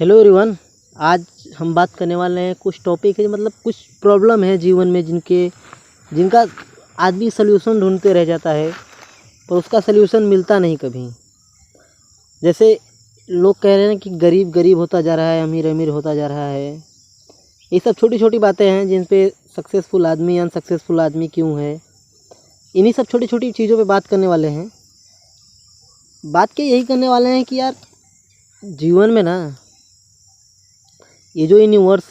Hello everyone. आज हम बात करने वाले हैं कुछ टॉपिक है, मतलब कुछ प्रॉब्लम है जीवन में जिनका आदमी सल्यूशन ढूंढते रह जाता है पर उसका सल्यूशन मिलता नहीं कभी। जैसे लोग कह रहे हैं कि गरीब गरीब होता जा रहा है, अमीर अमीर होता जा रहा है। ये सब छोटी छोटी बातें हैं जिन पे सक्सेसफुल आदमी अनसक्सेसफुल आदमी क्यों है, इन्हीं सब छोटी छोटी चीज़ों पे बात करने वाले हैं। बात के यही करने वाले हैं कि यार जीवन में ना, ये जो यूनिवर्स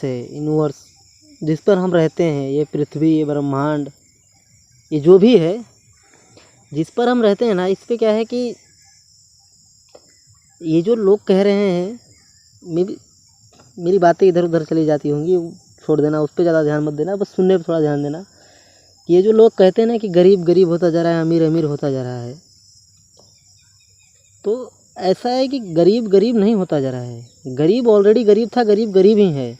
जिस पर हम रहते हैं, ये पृथ्वी, ये ब्रह्मांड, ये जो भी है जिस पर हम रहते हैं ना, इस पे क्या है कि ये जो लोग कह रहे हैं, मेरी बातें इधर उधर चली जाती होंगी, छोड़ देना, उस पर ज़्यादा ध्यान मत देना, बस सुनने पर थोड़ा ध्यान देना। कि ये जो लोग कहते हैं ना कि गरीब गरीब होता जा रहा है, अमीर अमीर होता जा रहा है, तो ऐसा है कि गरीब गरीब नहीं होता जा रहा है। गरीब ऑलरेडी गरीब था, गरीब गरीब ही है,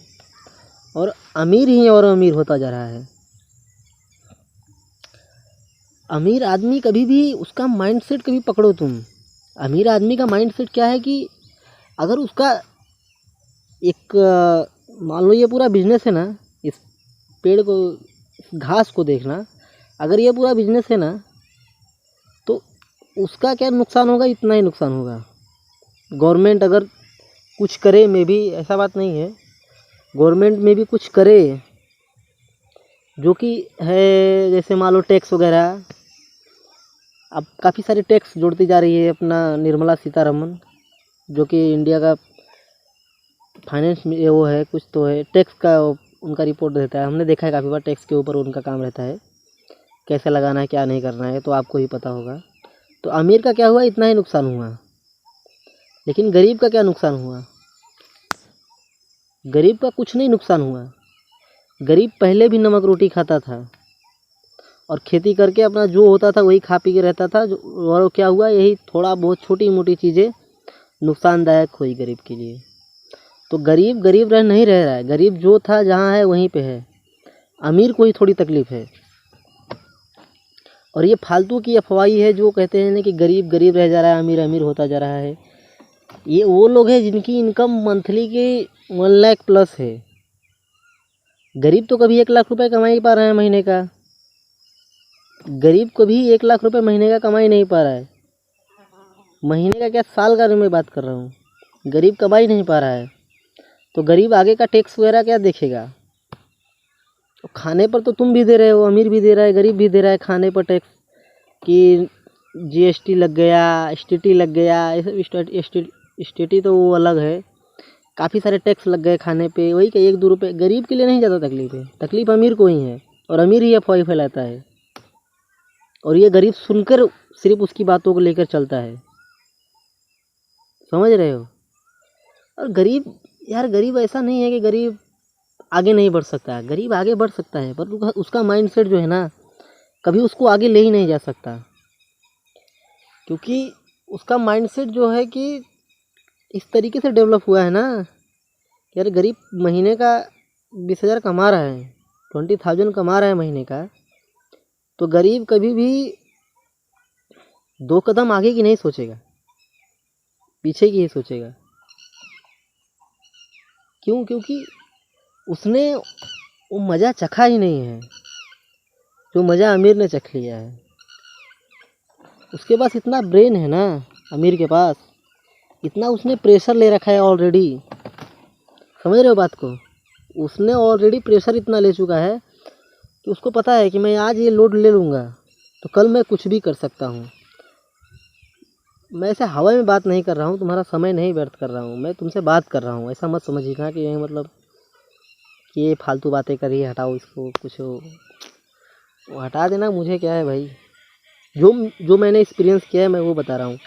और अमीर ही और अमीर होता जा रहा है। अमीर आदमी कभी भी उसका माइंडसेट कभी पकड़ो तुम। अमीर आदमी का माइंडसेट क्या है कि अगर उसका एक मान लो ये पूरा बिजनेस है ना, इस पेड़ को, इस घास को देखना, अगर ये पूरा बिजनेस है ना, तो उसका क्या नुकसान होगा, इतना ही नुकसान होगा। गवर्नमेंट अगर कुछ करे, में भी ऐसा बात नहीं है, गवर्नमेंट में भी कुछ करे जो कि है, जैसे मान लो टैक्स वगैरह। अब काफ़ी सारे टैक्स जोड़ती जा रही है अपना निर्मला सीतारमन, जो कि इंडिया का फाइनेंस में वो है, कुछ तो है, टैक्स का उनका रिपोर्ट रहता है। हमने देखा है काफ़ी बार, टैक्स के ऊपर उनका काम रहता है, कैसे लगाना है क्या नहीं करना है, तो आपको ही पता होगा। तो अमीर का क्या हुआ, इतना ही नुकसान हुआ, लेकिन गरीब का क्या नुकसान हुआ? गरीब का कुछ नहीं नुकसान हुआ। गरीब पहले भी नमक रोटी खाता था और खेती करके अपना जो होता था वही खा पी के रहता था, और क्या हुआ, यही थोड़ा बहुत छोटी मोटी चीज़ें नुकसानदायक हुई गरीब के लिए। तो गरीब गरीब नहीं रह रहा है, गरीब जो था जहाँ है वहीं पे है। अमीर को ही थोड़ी तकलीफ़ है। और ये फालतू की अफवाही है जो कहते हैं ना कि गरीब गरीब रह जा रहा है, अमीर अमीर होता जा रहा है। ये वो लोग हैं जिनकी इनकम मंथली के 1 लाख प्लस है। गरीब तो कभी 1 लाख रुपए कमा ही पा रहे हैं महीने का। गरीब कभी 1 लाख रुपए महीने का कमा ही नहीं पा रहा है। महीने का क्या, साल का मैं बात कर रहा हूँ। गरीब कमा ही नहीं पा रहा है, तो गरीब आगे का टैक्स वगैरह क्या देखेगा? तो खाने पर तो तुम भी दे रहे हो, अमीर भी दे रहा है, गरीब भी दे रहा है खाने पर टैक्स। कि जीएसटी लग गया, एसटीटी लग गया, ये सब एसटीटी तो वो अलग है। काफ़ी सारे टैक्स लग गए खाने पे, वही का 1-2 रुपये। गरीब के लिए नहीं ज़्यादा तकलीफ है, तकलीफ अमीर को ही है, और अमीर ही अफवाह फैलाता है, और ये गरीब सुनकर सिर्फ उसकी बातों को लेकर चलता है। समझ रहे हो? और गरीब, यार गरीब ऐसा नहीं है कि गरीब आगे नहीं बढ़ सकता है। गरीब आगे बढ़ सकता है, पर उसका माइंडसेट जो है ना, कभी उसको आगे ले ही नहीं जा सकता, क्योंकि उसका माइंडसेट जो है कि इस तरीके से डेवलप हुआ है ना कि यार गरीब महीने का 20,000 कमा रहा है, 20,000 कमा रहा है महीने का, तो गरीब कभी भी 2 कदम आगे की नहीं सोचेगा, पीछे की ही सोचेगा। क्यों? क्योंकि उसने वो मज़ा चखा ही नहीं है जो मज़ा अमीर ने चख लिया है। उसके पास इतना ब्रेन है ना, अमीर के पास इतना उसने प्रेशर ले रखा है ऑलरेडी। समझ रहे हो बात को? उसने ऑलरेडी प्रेशर इतना ले चुका है कि उसको पता है कि मैं आज ये लोड ले लूँगा तो कल मैं कुछ भी कर सकता हूँ। मैं ऐसे हवा में बात नहीं कर रहा हूँ, तुम्हारा समय नहीं व्यर्थ कर रहा हूँ, मैं तुमसे बात कर रहा हूँ। ऐसा मत समझिएगा कि मतलब कि ये फालतू बातें करिए, हटाओ इसको, कुछ वो हटा देना, मुझे क्या है भाई। जो मैंने एक्सपीरियंस किया है मैं वो बता रहा हूँ।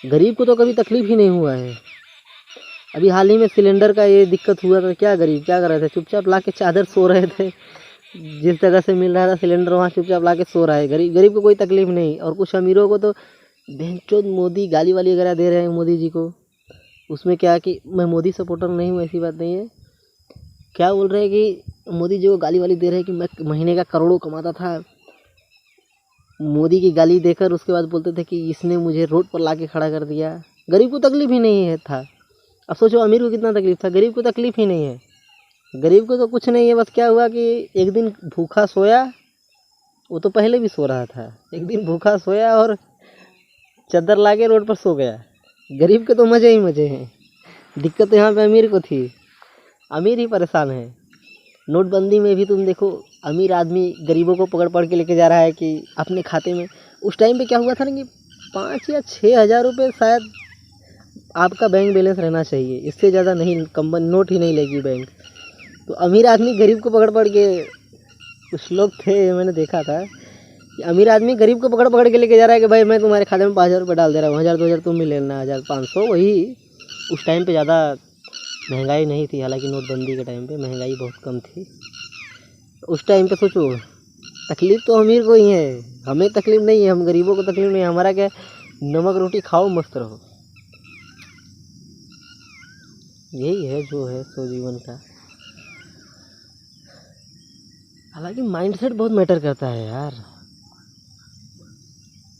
गरीब को तो कभी तकलीफ़ ही नहीं हुआ है। अभी हाल ही में सिलेंडर का ये दिक्कत हुआ था, क्या गरीब क्या कर रहे थे, चुपचाप ला के चादर सो रहे थे। जिस जगह से मिल रहा था सिलेंडर वहाँ चुपचाप ला के सो रहा है। गरीब को कोई तकलीफ़ नहीं। और कुछ अमीरों को तो बेंचोद मोदी गाली वाली वगैरह दे रहे हैं मोदी जी को। उसमें क्या कि मैं मोदी सपोर्टर नहीं हूँ, ऐसी बात नहीं है। क्या बोल रहे हैं कि मोदी जी को गाली वाली दे रहे हैं कि मैं महीने का करोड़ों कमाता था। मोदी की गाली देकर उसके बाद बोलते थे कि इसने मुझे रोड पर ला के खड़ा कर दिया। गरीब को तकलीफ ही नहीं है था। अब सोचो अमीर को कितना तकलीफ था, गरीब को तकलीफ ही नहीं है। गरीब को तो कुछ नहीं है, बस क्या हुआ कि एक दिन भूखा सोया, वो तो पहले भी सो रहा था, एक दिन भूखा सोया और चादर लाके रोड पर सो गया। गरीब के तो मज़े ही मज़े हैं। दिक्कत तो यहाँ पे अमीर को थी, अमीर ही परेशान है। नोटबंदी में भी तुम देखो, अमीर आदमी गरीबों को पकड़ पकड़ के लेके जा रहा है कि अपने खाते में। उस टाइम पे क्या हुआ था ना कि 5 या 6 हज़ार रुपये शायद आपका बैंक बैलेंस रहना चाहिए, इससे ज़्यादा नहीं, नोट ही नहीं लेगी बैंक। तो अमीर आदमी गरीब को पकड़ पकड़ के, कुछ लोग थे मैंने देखा था कि अमीर आदमी गरीब को पकड़ पकड़ के लेके जा रहा है कि भाई मैं तुम्हारे खाते में 5,000 रुपये डाल दे रहा हूँ, 1,000 2,000 तुम भी ले लेना, 1,500 वही। उस टाइम पे ज़्यादा महंगाई नहीं थी, हालांकि नोटबंदी के टाइम पे महंगाई बहुत कम थी। उस टाइम पे सोचो, तकलीफ़ तो अमीर को ही है, हमें तकलीफ़ नहीं है, हम गरीबों को तकलीफ़ नहीं है। हमारा क्या, नमक रोटी खाओ मस्त रहो, यही है जो है सो जीवन का। हालांकि माइंडसेट बहुत मैटर करता है यार,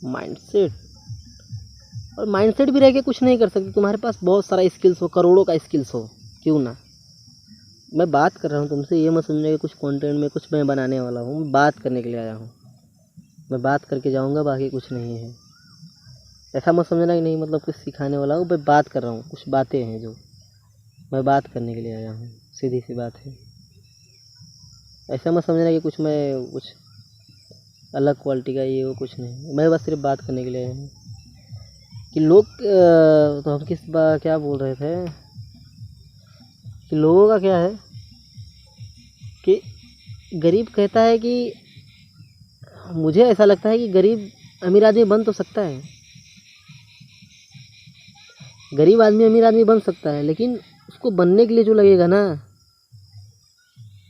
माइंडसेट। और माइंडसेट भी रह के कुछ नहीं कर सकते। तुम्हारे पास बहुत सारा स्किल्स हो, करोड़ों का स्किल्स हो, क्यों ना। मैं बात कर रहा हूँ तुमसे, ये मत समझना कि कुछ कंटेंट में कुछ मैं बनाने वाला हूँ। मैं बात करने के लिए आया हूँ, मैं बात करके जाऊँगा, बाकी कुछ नहीं है। ऐसा मत समझना कि नहीं मतलब कुछ सिखाने वाला हूँ, मैं बात कर रहा हूँ, कुछ बातें हैं जो मैं बात करने के लिए आया हूँ, सीधी सी बात है। ऐसा मत समझना कि कुछ मैं कुछ अलग क्वालिटी का ये वो, कुछ नहीं। मैं बस सिर्फ बात करने के लिए आया हूँ कि लोग तो हम क्या बोल रहे थे कि लोगों का क्या है कि गरीब कहता है कि, मुझे ऐसा लगता है कि गरीब अमीर आदमी बन तो सकता है, गरीब आदमी अमीर आदमी बन सकता है, लेकिन उसको बनने के लिए जो लगेगा ना,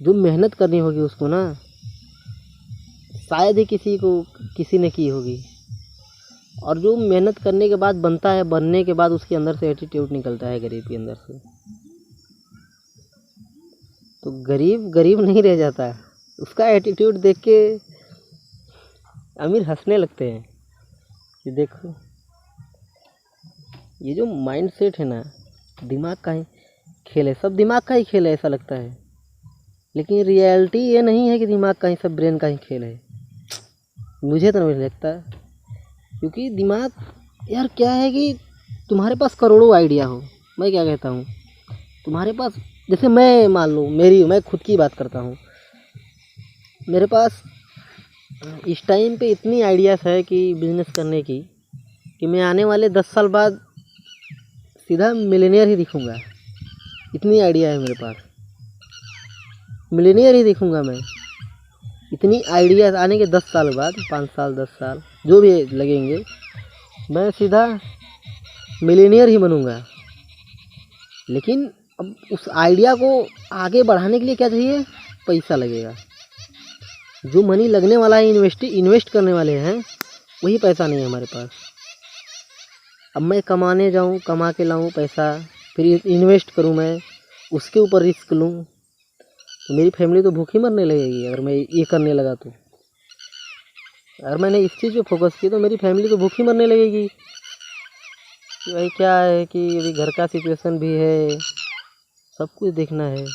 जो मेहनत करनी होगी उसको ना, शायद ही किसी ने की होगी। और जो मेहनत करने के बाद बनता है, बनने के बाद उसके अंदर से एटीट्यूड निकलता है गरीब के अंदर से, तो गरीब गरीब नहीं रह जाता। उसका एटीट्यूड देख के अमीर हंसने लगते हैं कि देखो, ये जो माइंड सेट है ना, दिमाग का ही खेल है, सब दिमाग का ही खेल है ऐसा लगता है। लेकिन रियलिटी ये नहीं है कि दिमाग का ही, सब ब्रेन का ही खेल है, मुझे तो नहीं लगता। क्योंकि दिमाग यार क्या है कि तुम्हारे पास करोड़ों आइडिया हो, मैं क्या कहता हूँ, तुम्हारे पास, जैसे मैं मान लो मैं खुद की बात करता हूँ, मेरे पास इस टाइम पे इतनी आइडियाज़ है कि बिज़नेस करने की, कि मैं आने वाले 10 साल बाद सीधा मिलीनियर ही दिखूँगा। इतनी आइडिया है मेरे पास, मिलीनियर ही दिखूँगा मैं। इतनी आइडियाज़ आने के 10 साल बाद, 5 साल 10 साल जो भी लगेंगे, मैं सीधा मिलीनियर ही बनूँगा। लेकिन अब उस आइडिया को आगे बढ़ाने के लिए क्या चाहिए, पैसा लगेगा। जो मनी लगने वाला है, इन्वेस्ट करने वाले हैं, वही पैसा नहीं है हमारे पास। अब मैं कमाने जाऊँ, कमा के लाऊँ पैसा, फिर इन्वेस्ट करूँ मैं, उसके ऊपर रिस्क लूँ, तो मेरी फैमिली तो भूखी मरने लगेगी। अगर मैं ये करने लगा तो, अगर मैंने इस चीज़ पे फोकस किया तो मेरी फैमिली तो भूखी मरने लगेगी। कि भाई क्या है कि अभी घर का सिचुएशन भी है, सब कुछ देखना है।